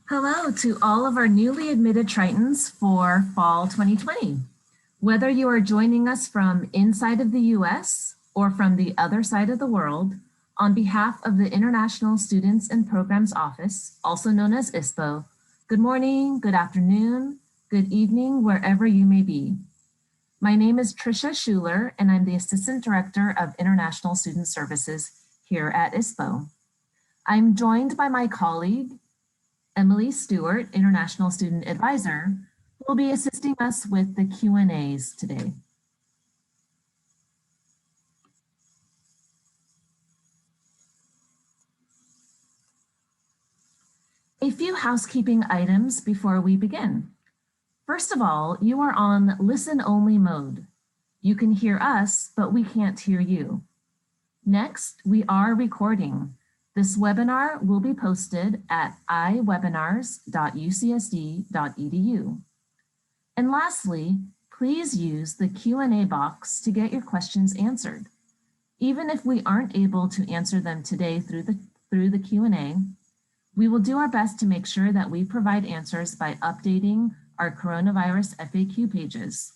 Hello to all of our newly admitted Tritons for fall 2020. Whether you are joining us from inside of the US or from the other side of the world, on behalf of the International Students and Programs Office, also known as ISPO, good morning, good afternoon, good evening, wherever you may be. My name is Tricia Schuler, and I'm the Assistant Director of International Student Services here at ISPO. I'm joined by my colleague, Emily Stewart, International Student Advisor, who will be assisting us with the Q&As today. A few housekeeping items before we begin. First of all, you are on listen-only mode. You can hear us, but we can't hear you. Next, we are recording. This webinar will be posted at iwebinars.ucsd.edu. And lastly, please use the Q&A box to get your questions answered. Even if we aren't able to answer them today through the Q&A, we will do our best to make sure that we provide answers by updating our coronavirus FAQ pages.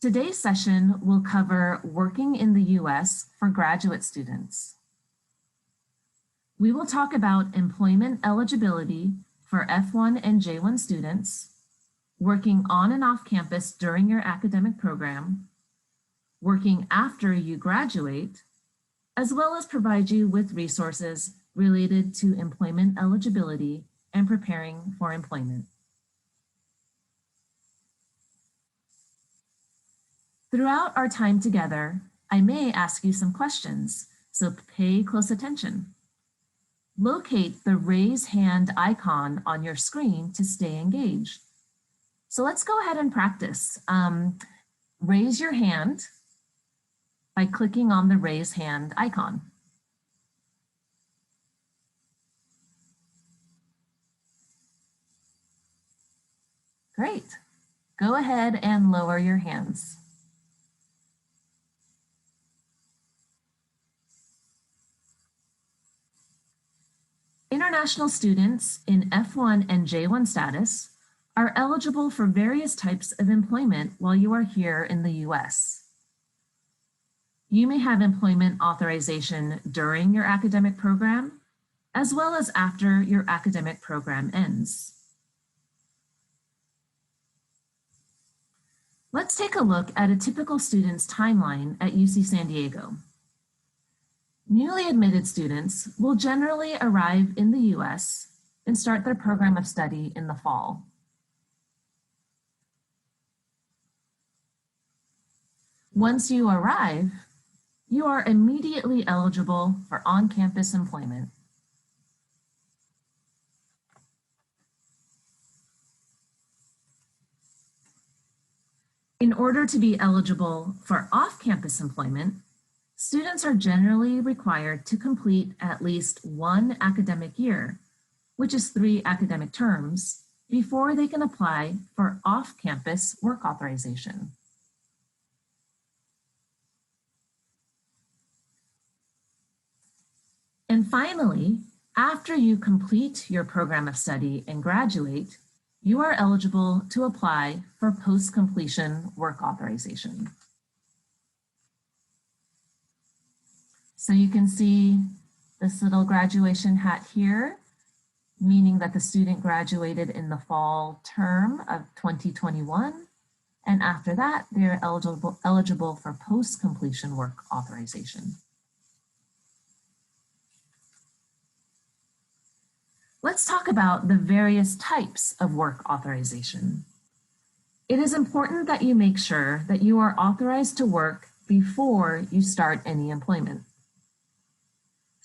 Today's session will cover working in the US for graduate students. We will talk about employment eligibility for F1 and J1 students, working on and off campus during your academic program, working after you graduate, as well as provide you with resources related to employment eligibility and preparing for employment. Throughout our time together, I may ask you some questions, so pay close attention. Locate the raise hand icon on your screen to stay engaged. So let's go ahead and practice. Raise your hand by clicking on the raise hand icon. Great. Go ahead and lower your hands. International students in F1 and J1 status are eligible for various types of employment while you are here in the US. You may have employment authorization during your academic program, as well as after your academic program ends. Let's take a look at a typical student's timeline at UC San Diego. Newly admitted students will generally arrive in the US and start their program of study in the fall. Once you arrive, you are immediately eligible for on-campus employment. In order to be eligible for off-campus employment, students are generally required to complete at least one academic year, which is 3 academic terms, before they can apply for off-campus work authorization. And finally, after you complete your program of study and graduate, you are eligible to apply for post-completion work authorization. So you can see this little graduation hat here, meaning that the student graduated in the fall term of 2021. And after that, they're eligible for post-completion work authorization. Let's talk about the various types of work authorization. It is important that you make sure that you are authorized to work before you start any employment.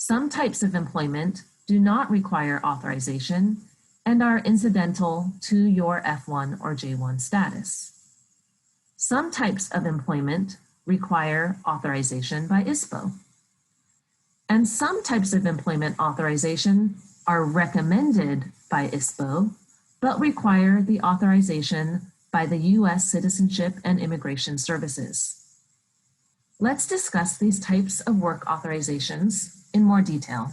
Some types of employment do not require authorization and are incidental to your F1 or J1 status. Some types of employment require authorization by ISPO. And some types of employment authorization are recommended by ISPO, but require the authorization by the US Citizenship and Immigration Services. Let's discuss these types of work authorizations in more detail.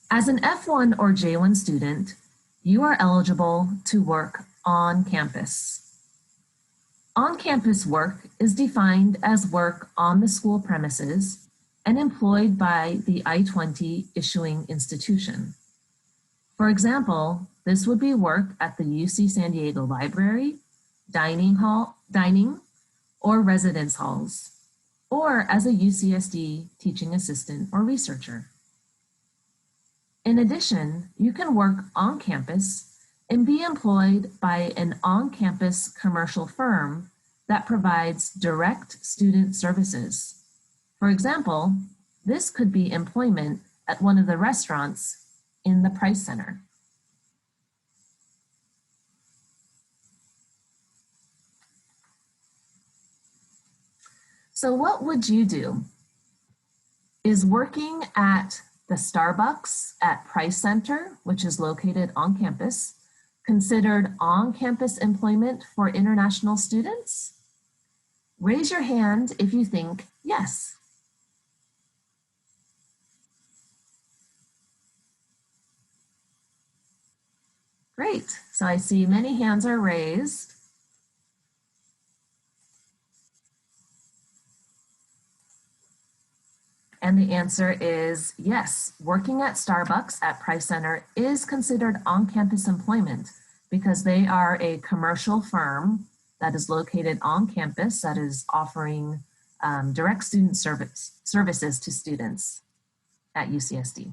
As an F1 or J1 student, you are eligible to work on campus. On-campus work is defined as work on the school premises and employed by the I-20 issuing institution. For example, this would be work at the UC San Diego Library, dining, or residence halls, or as a UCSD teaching assistant or researcher. In addition, you can work on campus and be employed by an on-campus commercial firm that provides direct student services. For example, this could be employment at one of the restaurants in the Price Center. So what would you do? Is working at the Starbucks at Price Center, which is located on campus, considered on-campus employment for international students? Raise your hand if you think yes. Great, so I see many hands are raised. And the answer is yes, working at Starbucks at Price Center is considered on-campus employment because they are a commercial firm that is located on campus that is offering direct student services to students at UCSD.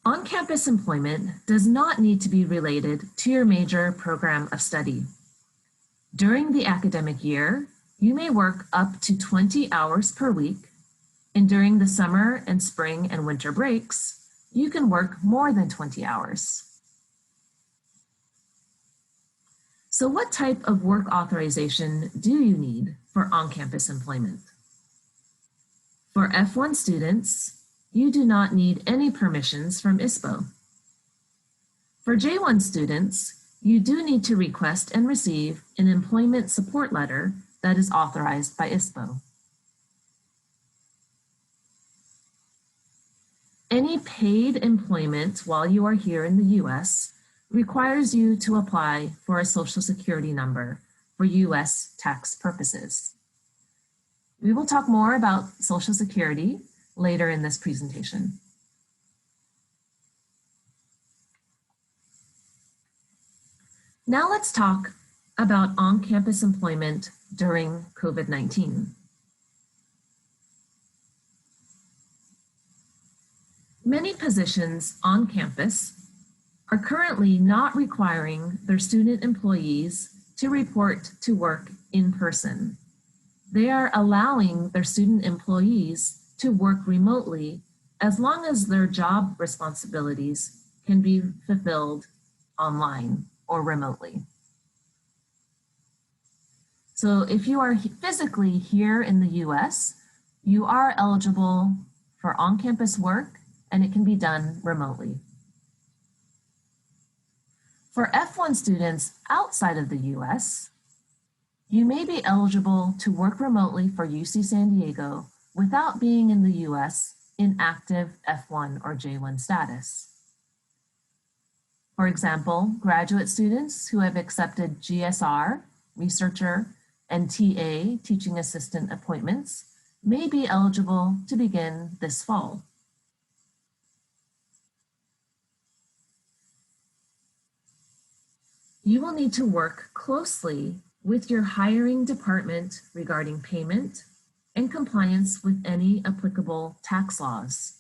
On-campus employment does not need to be related to your major program of study. During the academic year, you may work up to 20 hours per week, and during the summer and spring and winter breaks, you can work more than 20 hours. So what type of work authorization do you need for on-campus employment? For F1 students, you do not need any permissions from ISPO. For J1 students, you do need to request and receive an employment support letter that is authorized by ISPO. Any paid employment while you are here in the US requires you to apply for a Social Security number for US tax purposes. We will talk more about Social Security later in this presentation. Now let's talk about on-campus employment during COVID-19. Many positions on campus are currently not requiring their student employees to report to work in person. They are allowing their student employees to work remotely as long as their job responsibilities can be fulfilled online or remotely. So if you are physically here in the US, you are eligible for on-campus work and it can be done remotely. For F1 students outside of the US, you may be eligible to work remotely for UC San Diego without being in the US in active F1 or J1 status. For example, graduate students who have accepted GSR, researcher, and TA, teaching assistant appointments may be eligible to begin this fall. You will need to work closely with your hiring department regarding payment and compliance with any applicable tax laws.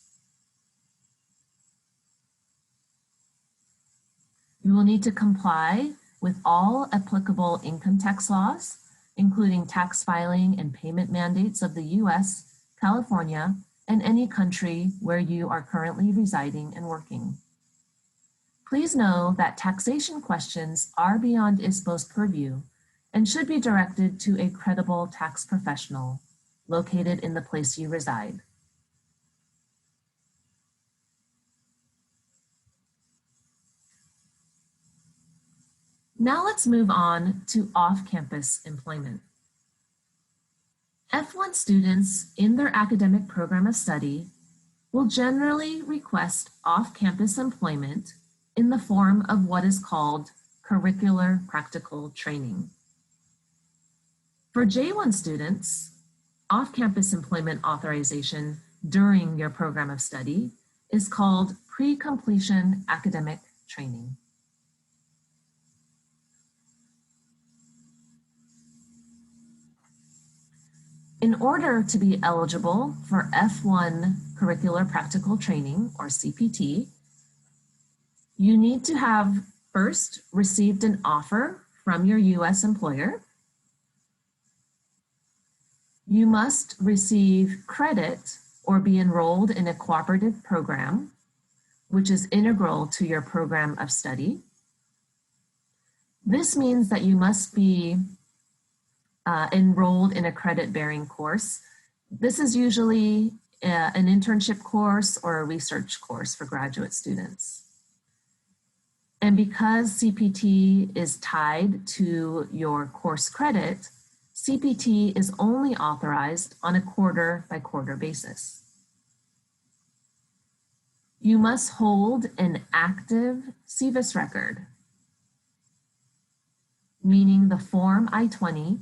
You will need to comply with all applicable income tax laws, including tax filing and payment mandates of the US, California, and any country where you are currently residing and working. Please know that taxation questions are beyond ISPO's purview and should be directed to a credible tax professional located in the place you reside. Now let's move on to off-campus employment. F1 students in their academic program of study will generally request off-campus employment in the form of what is called curricular practical training. For J1 students, off-campus employment authorization during your program of study is called pre-completion academic training. In order to be eligible for F1 curricular practical training, or CPT, you need to have first received an offer from your US employer. You must receive credit or be enrolled in a cooperative program, which is integral to your program of study. This means that you must be enrolled in a credit-bearing course. This is usually an internship course or a research course for graduate students. And because CPT is tied to your course credit, CPT is only authorized on a quarter-by-quarter basis. You must hold an active CVIS record, meaning the Form I-20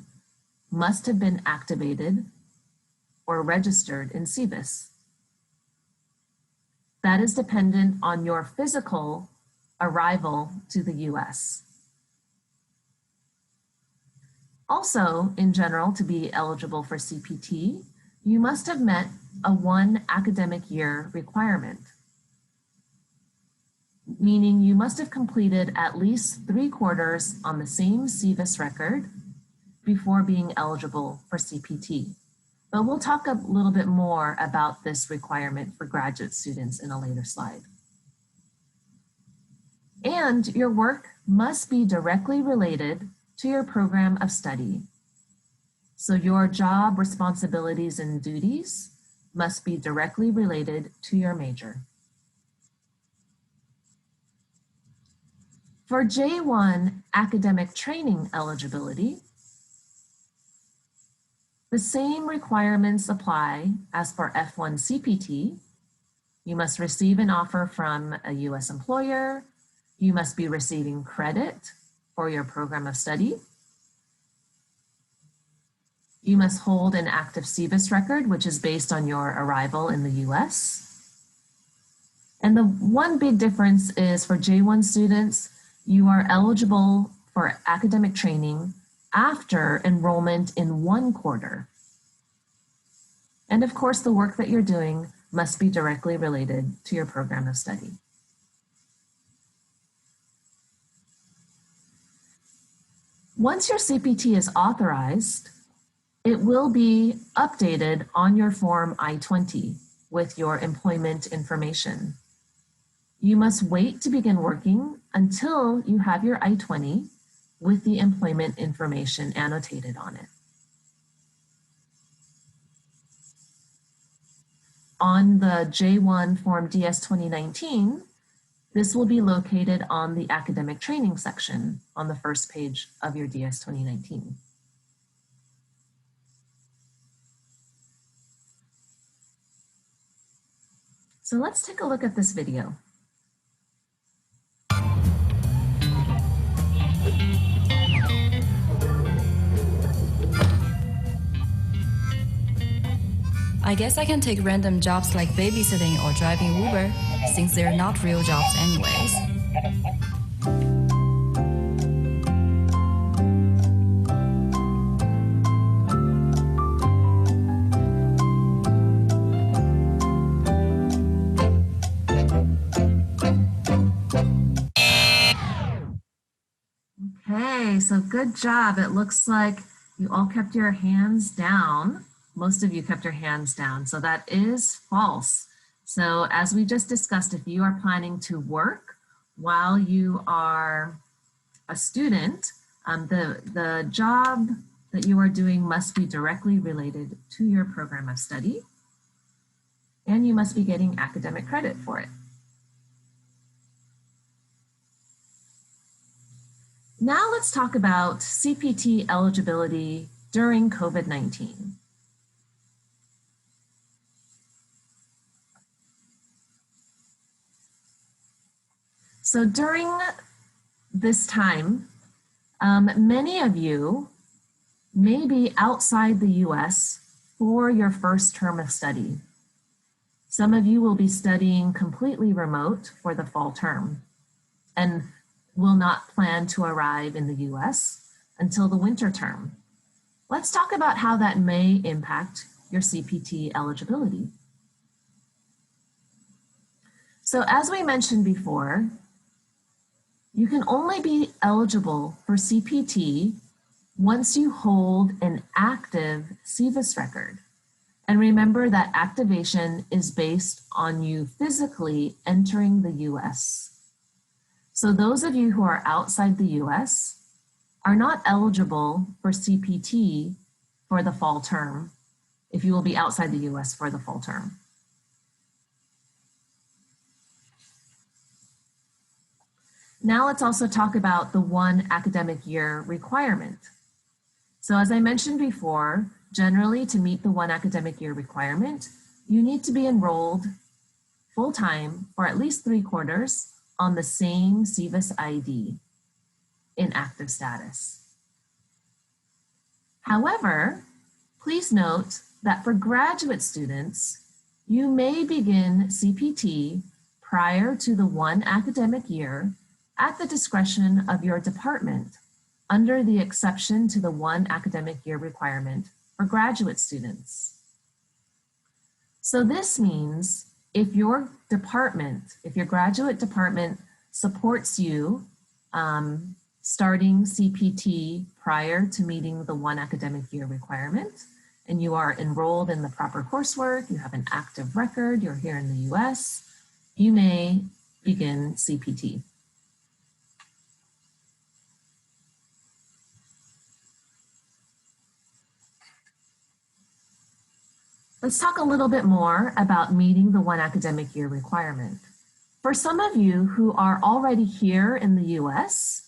must have been activated or registered in CVIS. That is dependent on your physical arrival to the US. Also, in general, to be eligible for CPT, you must have met a 1 academic year requirement, meaning you must have completed at least 3 quarters on the same CVIS record before being eligible for CPT. But we'll talk a little bit more about this requirement for graduate students in a later slide. And your work must be directly related to your program of study. So your job responsibilities and duties must be directly related to your major. For J1 academic training eligibility, the same requirements apply as for F1 CPT. You must receive an offer from a US employer. You must be receiving credit for your program of study. You must hold an active CVIS record, which is based on your arrival in the US. And the one big difference is for J1 students, you are eligible for academic training after enrollment in 1 quarter. And of course, the work that you're doing must be directly related to your program of study. Once your CPT is authorized, it will be updated on your Form I-20 with your employment information. You must wait to begin working until you have your I-20 with the employment information annotated on it. On the J1 Form DS 2019, this will be located on the academic training section on the first page of your DS 2019. So let's take a look at this video. I guess I can take random jobs like babysitting or driving Uber, since they're not real jobs anyways. Okay, so good job. It looks like you all kept your hands down. Most of you kept your hands down, so that is false. So as we just discussed, if you are planning to work while you are a student, the job that you are doing must be directly related to your program of study, and you must be getting academic credit for it. Now let's talk about CPT eligibility during COVID-19. So during this time, many of you may be outside the US for your first term of study. Some of you will be studying completely remote for the fall term and will not plan to arrive in the US until the winter term. Let's talk about how that may impact your CPT eligibility. So as we mentioned before, you can only be eligible for CPT once you hold an active SEVIS record. And remember that activation is based on you physically entering the US. So those of you who are outside the US are not eligible for CPT for the fall term if you will be outside the US for the fall term. Now let's also talk about the 1 academic year requirement. So as I mentioned before, generally to meet the 1 academic year requirement, you need to be enrolled full-time for at least 3 quarters on the same SEVIS ID in active status. However, please note that for graduate students, you may begin CPT prior to the 1 academic year at the discretion of your department under the exception to the 1 academic year requirement for graduate students. So this means if your graduate department supports you starting CPT prior to meeting the 1 academic year requirement, and you are enrolled in the proper coursework, you have an active record, you're here in the US, you may begin CPT. Let's talk a little bit more about meeting the 1 academic year requirement. For some of you who are already here in the US,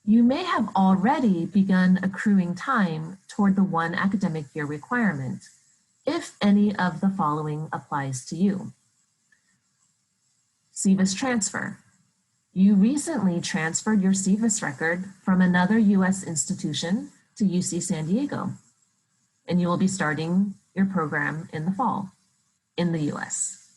you may have already begun accruing time toward the 1 academic year requirement, if any of the following applies to you. SEVIS transfer. You recently transferred your SEVIS record from another US institution to UC San Diego, and you will be starting your program in the fall in the US.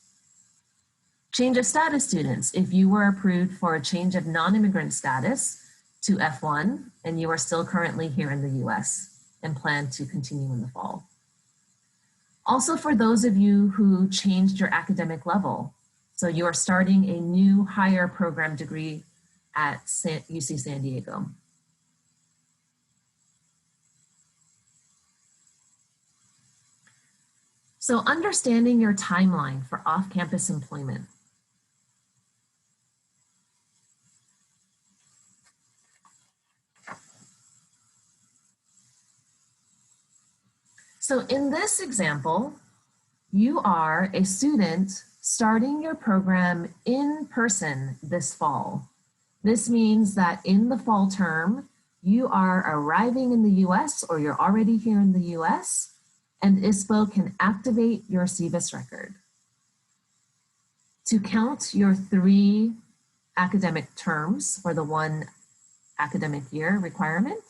Change of status students. If you were approved for a change of non-immigrant status to F1 and you are still currently here in the US and plan to continue in the fall. Also for those of you who changed your academic level, so you are starting a new higher program degree at UC San Diego. So understanding your timeline for off-campus employment. So in this example, you are a student starting your program in person this fall. This means that in the fall term, you are arriving in the US or you're already here in the US, and ISPO can activate your SEVIS record. To count your 3 academic terms for the 1 academic year requirement,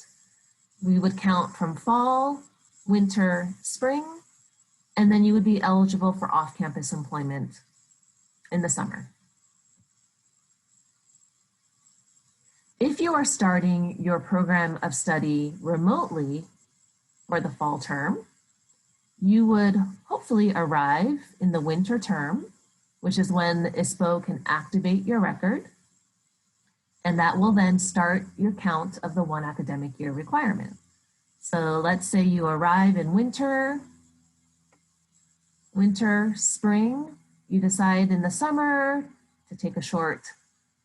we would count from fall, winter, spring, and then you would be eligible for off-campus employment in the summer. If you are starting your program of study remotely for the fall term, you would hopefully arrive in the winter term, which is when the ISPO can activate your record, and that will then start your count of the 1 academic year requirement. So let's say you arrive in winter, spring, you decide in the summer to take a short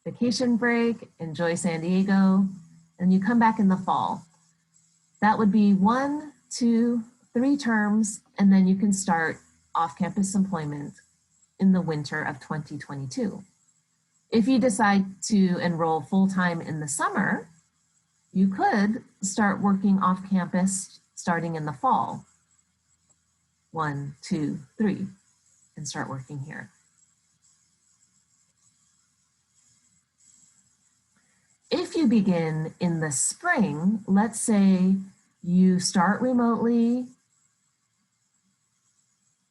vacation break, enjoy San Diego, and you come back in the fall. That would be 1, 2, 3 terms, and then you can start off-campus employment in the winter of 2022. If you decide to enroll full-time in the summer, You could start working off campus starting in the fall. 1, 2, 3, and start working here. If you begin in the spring, let's say you start remotely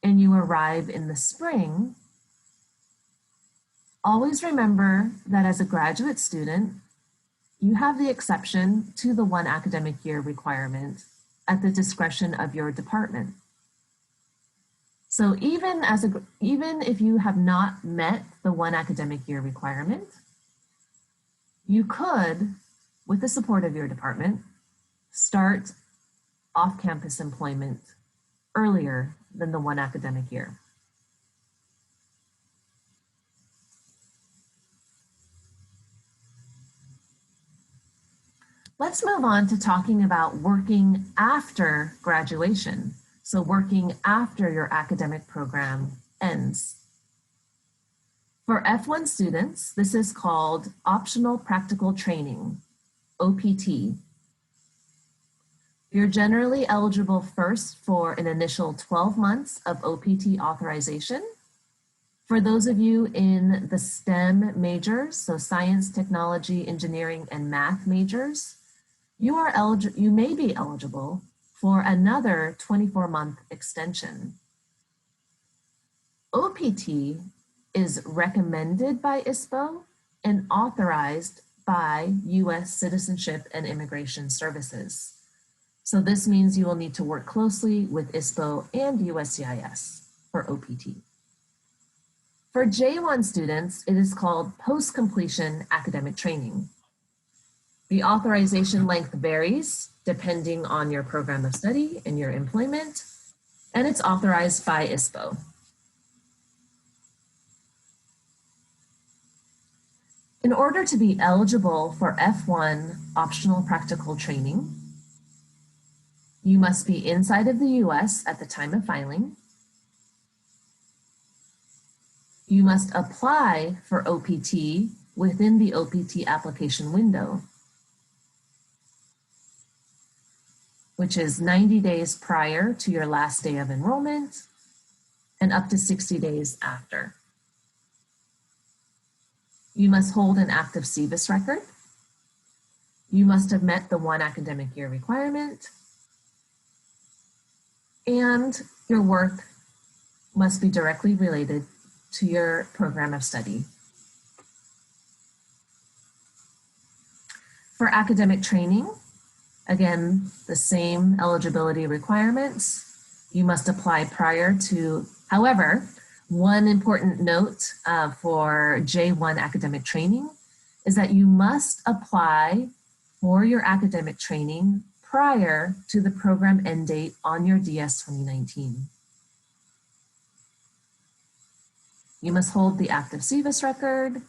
and you arrive in the spring, always remember that as a graduate student, you have the exception to the 1 academic year requirement at the discretion of your department. So even if you have not met the 1 academic year requirement, you could, with the support of your department, start off-campus employment earlier than the 1 academic year. Let's move on to talking about working after graduation. So working after your academic program ends. For F1 students, this is called Optional Practical Training, OPT. You're generally eligible first for an initial 12 months of OPT authorization. For those of you in the STEM majors, so science, technology, engineering, and math majors, you may be eligible for another 24-month extension. OPT is recommended by ISPO and authorized by U.S. Citizenship and Immigration Services. So this means you will need to work closely with ISPO and USCIS for OPT. For J1 students, it is called post-completion academic training. The authorization length varies depending on your program of study and your employment, and it's authorized by ISPO. In order to be eligible for F1 optional practical training, you must be inside of the US at the time of filing. You must apply for OPT within the OPT application window, which is 90 days prior to your last day of enrollment and up to 60 days after. You must hold an active CBIS record. You must have met the 1 academic year requirement, and your work must be directly related to your program of study. For academic training, again, the same eligibility requirements. You must apply prior to, however, one important note for J1 academic training is that you must apply for your academic training prior to the program end date on your DS 2019. You must hold the active CBIS record.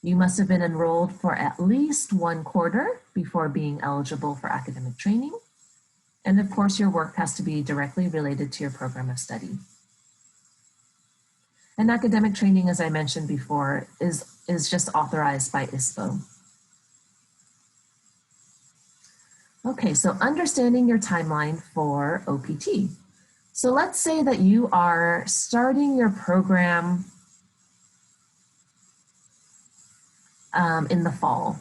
You must have been enrolled for at least 1 quarter before being eligible for academic training. And of course, your work has to be directly related to your program of study. And academic training, as I mentioned before, is just authorized by ISPO. Okay, so understanding your timeline for OPT. So let's say that you are starting your program in the fall.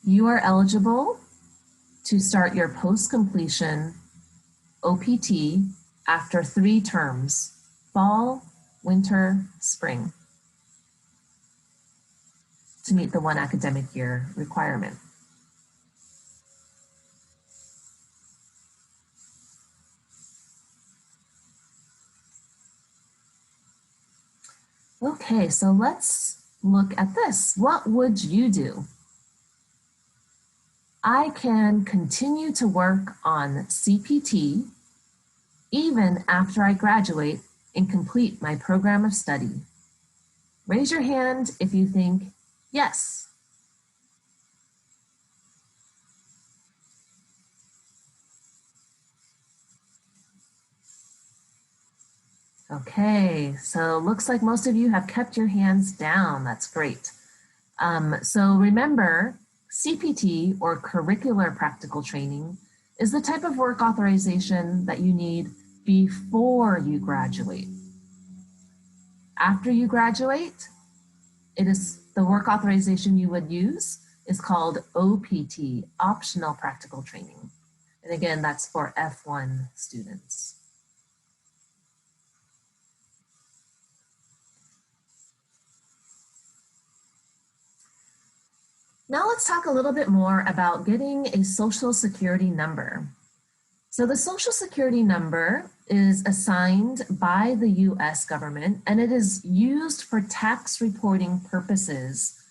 You are eligible to start your post-completion OPT after 3 terms, fall, winter, spring, to meet the 1 academic year requirement. Okay, so let's look at this. What would you do? I can continue to work on CPT even after I graduate and complete my program of study. Raise your hand if you think yes. Okay, so looks like most of you have kept your hands down. That's great. So remember, CPT or curricular practical training is the type of work authorization that you need before you graduate. After you graduate, it is the work authorization you would use is called OPT, optional practical training. And again, that's for F1 students. Now let's talk a little bit more about getting a social security number. So the social security number is assigned by the US government and it is used for tax reporting purposes.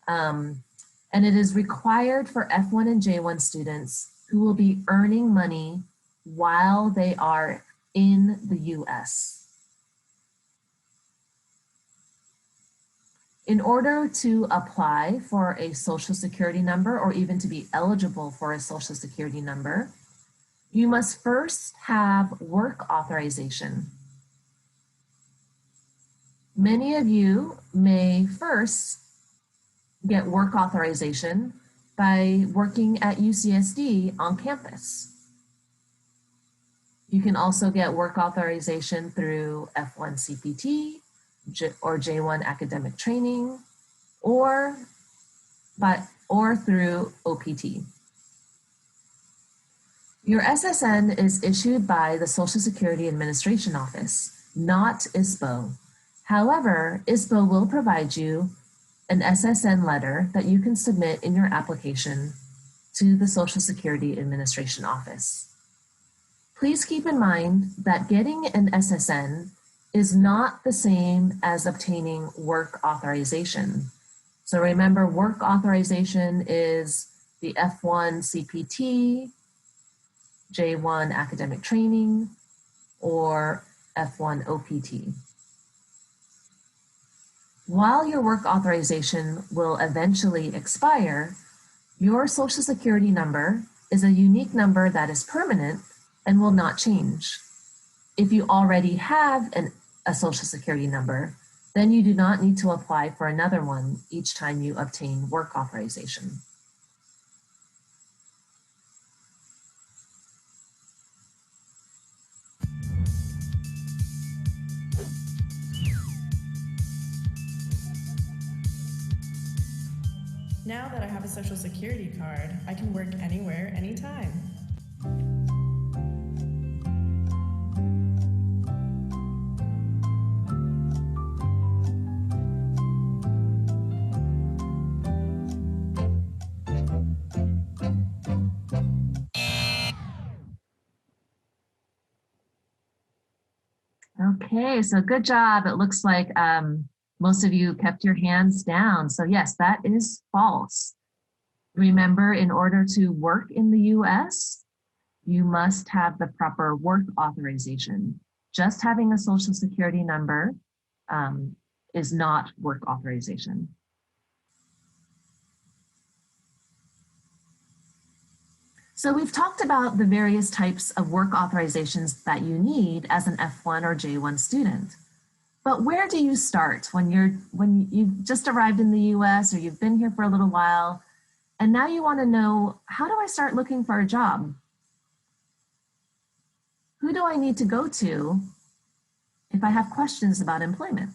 And it is required for F1 and J1 students who will be earning money while they are in the US. In order to apply for a social security number or even to be eligible for a social security number, you must first have work authorization. Many of you may first get work authorization by working at UCSD on campus. You can also get work authorization through F1 CPT or J1 academic training or through OPT. Your SSN is issued by the Social Security Administration Office, not ISPO. However, ISPO will provide you an SSN letter that you can submit in your application to the Social Security Administration Office. Please keep in mind that getting an SSN is not the same as obtaining work authorization. So remember, work authorization is the F1 CPT, J1 academic training, or F1 OPT. While your work authorization will eventually expire, your Social Security number is a unique number that is permanent and will not change. If you already have a Social Security number, then you do not need to apply for another one each time you obtain work authorization. Now that I have a Social Security card, I can work anywhere, anytime. Okay, so good job. It looks like most of you kept your hands down. So yes, that is false. Remember, in order to work in the US, you must have the proper work authorization. Just having a Social Security number is not work authorization. So we've talked about the various types of work authorizations that you need as an F1 or J1 student. But where do you start when you've just arrived in the US or you've been here for a little while, and now you want to know, how do I start looking for a job? Who do I need to go to if I have questions about employment?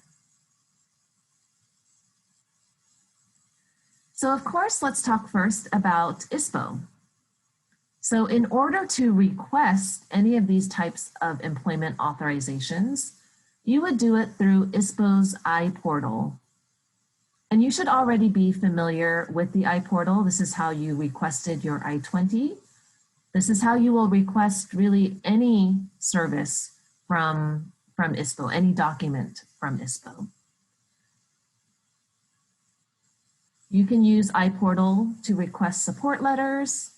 So of course, let's talk first about ISPO. So in order to request any of these types of employment authorizations, you would do it through ISPO's iPortal. And you should already be familiar with the iPortal. This is how you requested your I-20. This is how you will request really any service from ISPO, any document from ISPO. You can use iPortal to request support letters,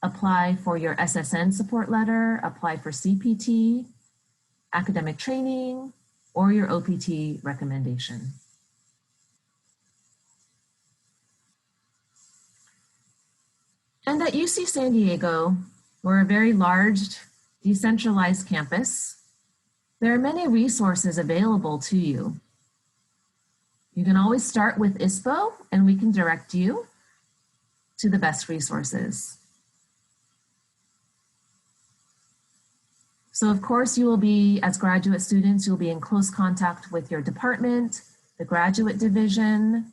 apply for your SSN support letter, apply for CPT, academic training, or your OPT recommendation. And at UC San Diego, we're a very large, decentralized campus. There are many resources available to you. You can always start with ISPO and we can direct you to the best resources. So of course you will be, as graduate students, you'll be in close contact with your department, the graduate division.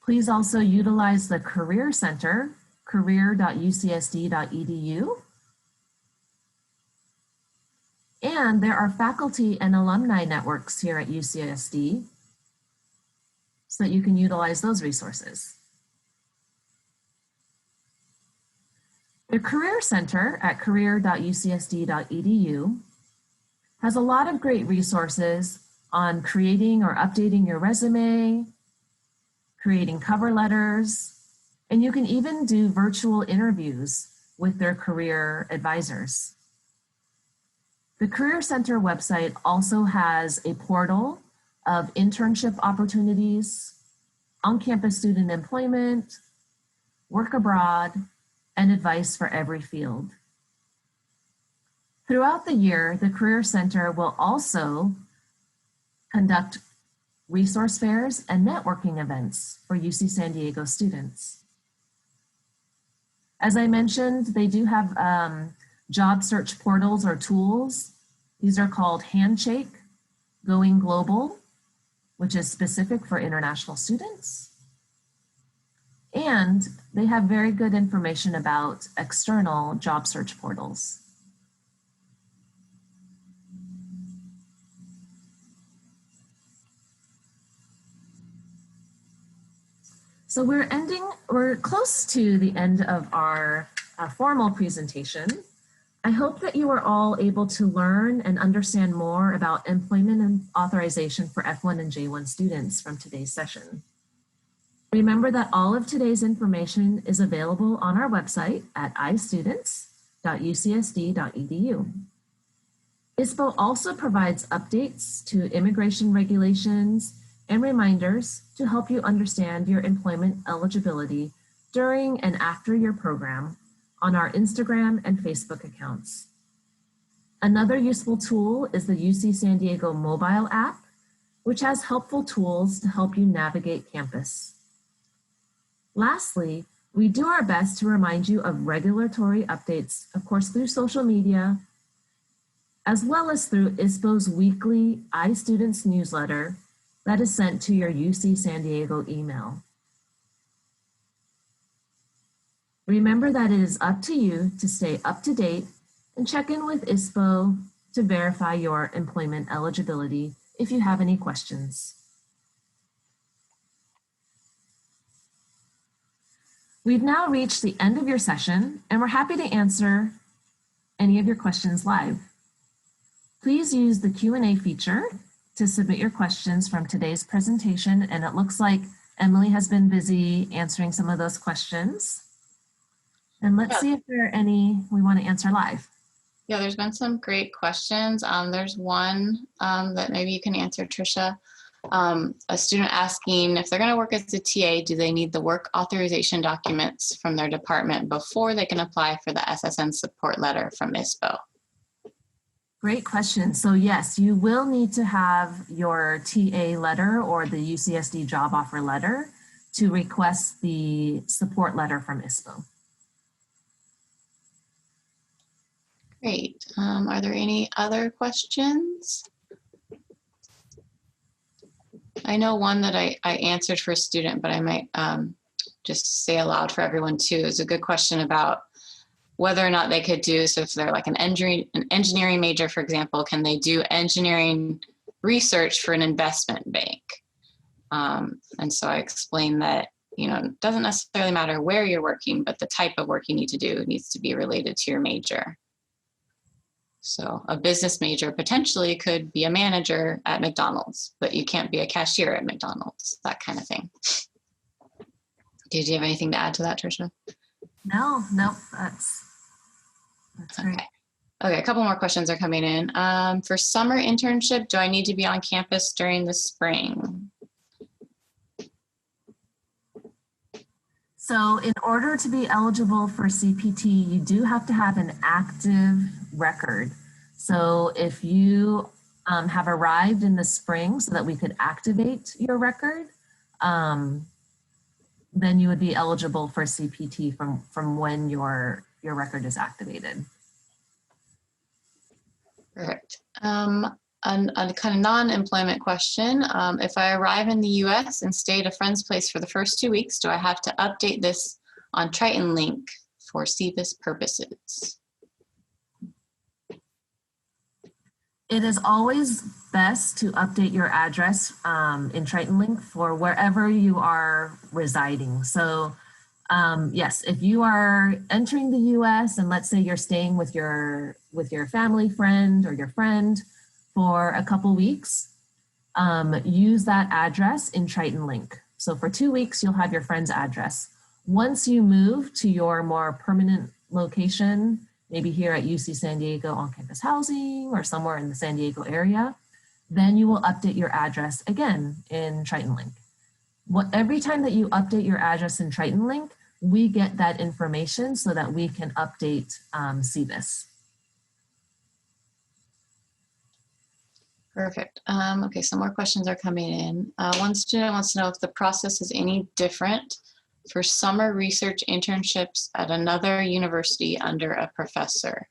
Please also utilize the Career Center, career.ucsd.edu. And there are faculty and alumni networks here at UCSD so that you can utilize those resources. The Career Center at career.ucsd.edu has a lot of great resources on creating or updating your resume, creating cover letters, and you can even do virtual interviews with their career advisors. The Career Center website also has a portal of internship opportunities, on-campus student employment, work abroad, and advice for every field. Throughout the year, the Career Center will also conduct resource fairs and networking events for UC San Diego students. As I mentioned, they do have job search portals or tools. These are called Handshake, Going Global, which is specific for international students. And they have very good information about external job search portals. So we're close to the end of our formal presentation. I hope that you are all able to learn and understand more about employment and authorization for F1 and J1 students from today's session. Remember that all of today's information is available on our website at istudents.ucsd.edu. ISPO also provides updates to immigration regulations and reminders to help you understand your employment eligibility during and after your program on our Instagram and Facebook accounts. Another useful tool is the UC San Diego mobile app, which has helpful tools to help you navigate campus. Lastly, we do our best to remind you of regulatory updates, of course, through social media, as well as through ISPO's weekly iStudents newsletter that is sent to your UC San Diego email. Remember that it is up to you to stay up to date and check in with ISPO to verify your employment eligibility if you have any questions. We've now reached the end of your session and we're happy to answer any of your questions live. Please use the Q&A feature to submit your questions from today's presentation, and it looks like Emily has been busy answering some of those questions. And let's see if there are any we want to answer live. Yeah, there's been some great questions. There's one that maybe you can answer, Tricia. A student asking if they're going to work as a TA, do they need the work authorization documents from their department before they can apply for the SSN support letter from ISPO? Great question. So yes, you will need to have your TA letter or the UCSD job offer letter to request the support letter from ISPO. Great. Are there any other questions? I know one that I answered for a student, but I might just say aloud for everyone too. Is a good question about whether or not they could do, so if they're like an engineering major, for example, can they do engineering research for an investment bank? And so I explained that, it doesn't necessarily matter where you're working, but the type of work you need to do needs to be related to your major. So a business major potentially could be a manager at McDonald's, but you can't be a cashier at McDonald's, that kind of thing. Did you have anything to add to that, Tricia? No, that's great. Okay, a couple more questions are coming in. For summer internship, do I need to be on campus during the spring? So in order to be eligible for CPT, you do have to have an active record. So if you have arrived in the spring so that we could activate your record, then you would be eligible for CPT from when your record is activated. Perfect. A kind of non-employment question. If I arrive in the US and stay at a friend's place for the first 2 weeks, do I have to update this on Triton Link for CVIS purposes? It is always best to update your address in Triton Link for wherever you are residing. So yes, if you are entering the US and let's say you're staying with your family friend or your friend for a couple weeks, use that address in Triton Link. So for 2 weeks, you'll have your friend's address. Once you move to your more permanent location, maybe here at UC San Diego on-campus housing or somewhere in the San Diego area, then you will update your address again in Triton Link. Every time that you update your address in Triton Link, we get that information so that we can update CVIS. Perfect. Okay, some more questions are coming in. One student wants to know if the process is any different for summer research internships at another university under a professor.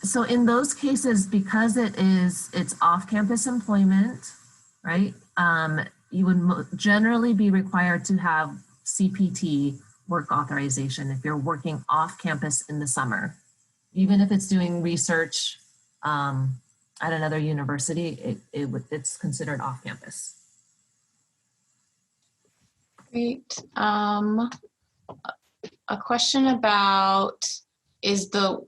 So in those cases, because it's off-campus employment, right? You would generally be required to have CPT work authorization if you're working off-campus in the summer. Even if it's doing research at another university, it's considered off-campus. Great. A question about is the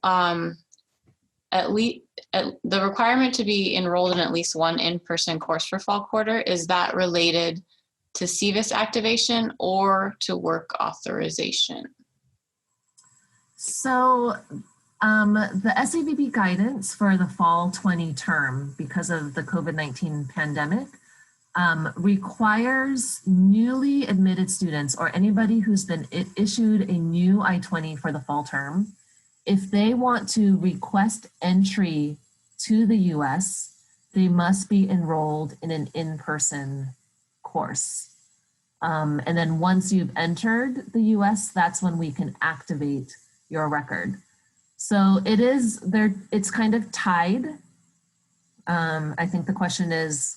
the requirement to be enrolled in at least one in-person course for fall quarter, is that related to CVIS activation or to work authorization? So the SAVB guidance for the fall 20 term, because of the COVID-19 pandemic, requires newly admitted students or anybody who's been issued a new I-20 for the fall term, if they want to request entry to the US, they must be enrolled in an in-person course. And then once you've entered the US, that's when we can activate your record. So it is there, it's kind of tied. I think the question is,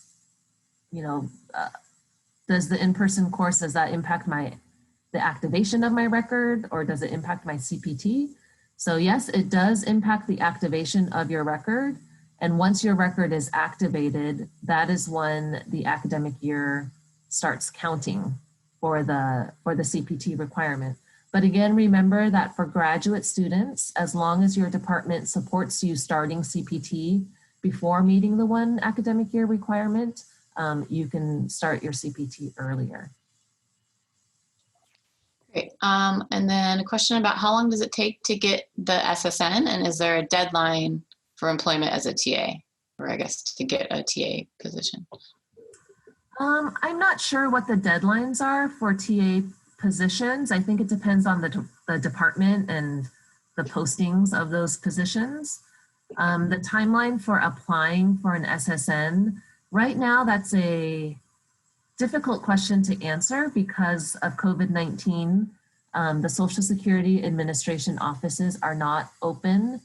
does the in-person course, does that impact the activation of my record, or does it impact my CPT? So yes, it does impact the activation of your record. And once your record is activated, that is when the academic year starts counting for the CPT requirement. But again, remember that for graduate students, as long as your department supports you starting CPT before meeting the 1 academic year requirement, you can start your CPT earlier. Great. And then a question about how long does it take to get the SSN, and is there a deadline for employment as a TA, or I guess to get a TA position? I'm not sure what the deadlines are for TA positions. I think it depends on the department and the postings of those positions. The timeline for applying for an SSN, right now that's a difficult question to answer because of COVID-19. The Social Security Administration offices are not open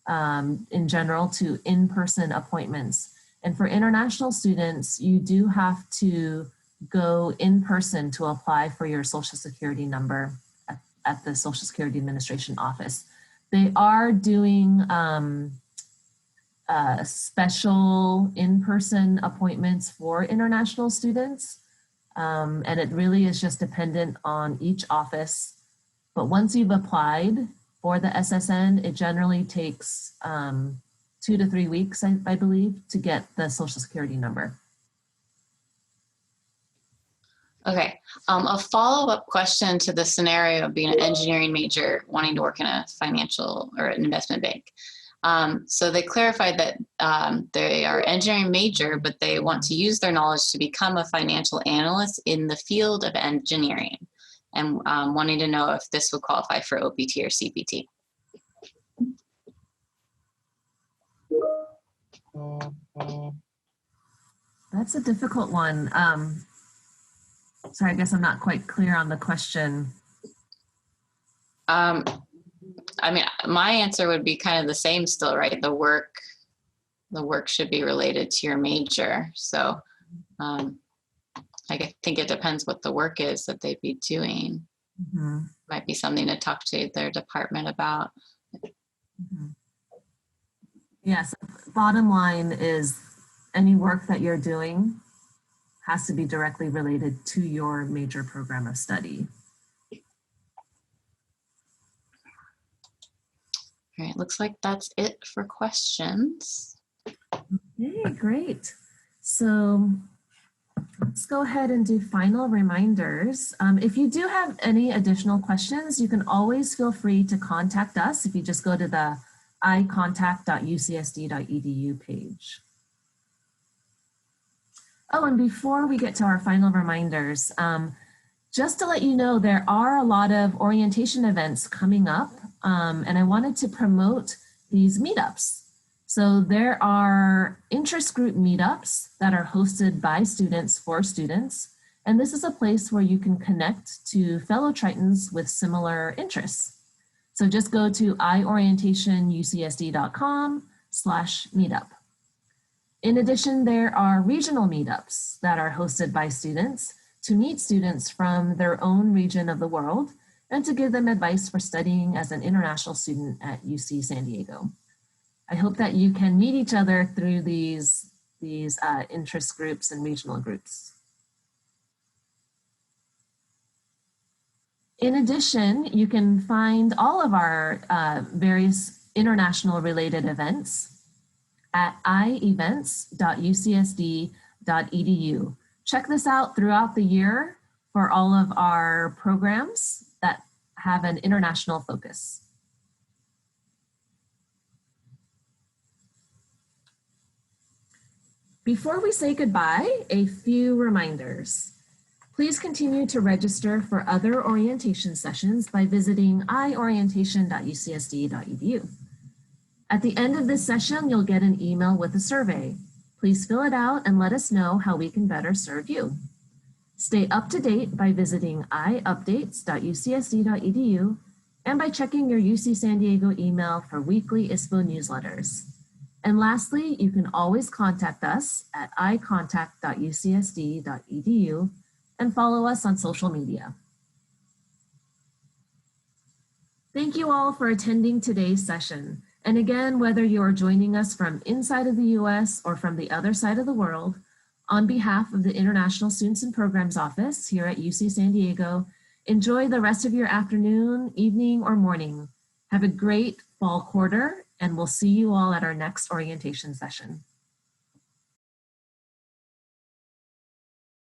in general to in-person appointments. And for international students, you do have to go in person to apply for your Social Security number at the Social Security Administration office. They are doing special in-person appointments for international students. And it really is just dependent on each office. But once you've applied for the SSN, it generally takes 2 to 3 weeks, I believe, to get the Social Security number. Okay, a follow-up question to the scenario of being an engineering major wanting to work in a financial or an investment bank. So they clarified that they are engineering major, but they want to use their knowledge to become a financial analyst in the field of engineering. and wanting to know if this would qualify for OPT or CPT. That's a difficult one. Sorry, I guess I'm not quite clear on the question. I mean, my answer would be kind of the same still, right? The work should be related to your major. So I think it depends what the work is that they'd be doing. Mm-hmm. Might be something to talk to their department about. Mm-hmm. Yes, bottom line is any work that you're doing has to be directly related to your major program of study. All right, looks like that's it for questions. Okay, great. So let's go ahead and do final reminders. If you do have any additional questions, you can always feel free to contact us if you just go to the icontact.ucsd.edu page. Oh, and before we get to our final reminders, just to let you know, there are a lot of orientation events coming up, and I wanted to promote these meetups. So there are interest group meetups that are hosted by students for students, and this is a place where you can connect to fellow Tritons with similar interests. So just go to iorientationucsd.com/meetup. In addition, there are regional meetups that are hosted by students to meet students from their own region of the world and to give them advice for studying as an international student at UC San Diego. I hope that you can meet each other through these interest groups and regional groups. In addition, you can find all of our various international related events at ievents.ucsd.edu. Check this out throughout the year for all of our programs that have an international focus. Before we say goodbye, a few reminders. Please continue to register for other orientation sessions by visiting iorientation.ucsd.edu. At the end of this session, you'll get an email with a survey. Please fill it out and let us know how we can better serve you. Stay up to date by visiting iupdates.ucsd.edu and by checking your UC San Diego email for weekly ISPO newsletters. And lastly, you can always contact us at icontact.ucsd.edu and follow us on social media. Thank you all for attending today's session. And again, whether you are joining us from inside of the US or from the other side of the world, on behalf of the International Students and Programs Office here at UC San Diego, enjoy the rest of your afternoon, evening, or morning. Have a great fall quarter, and we'll see you all at our next orientation session.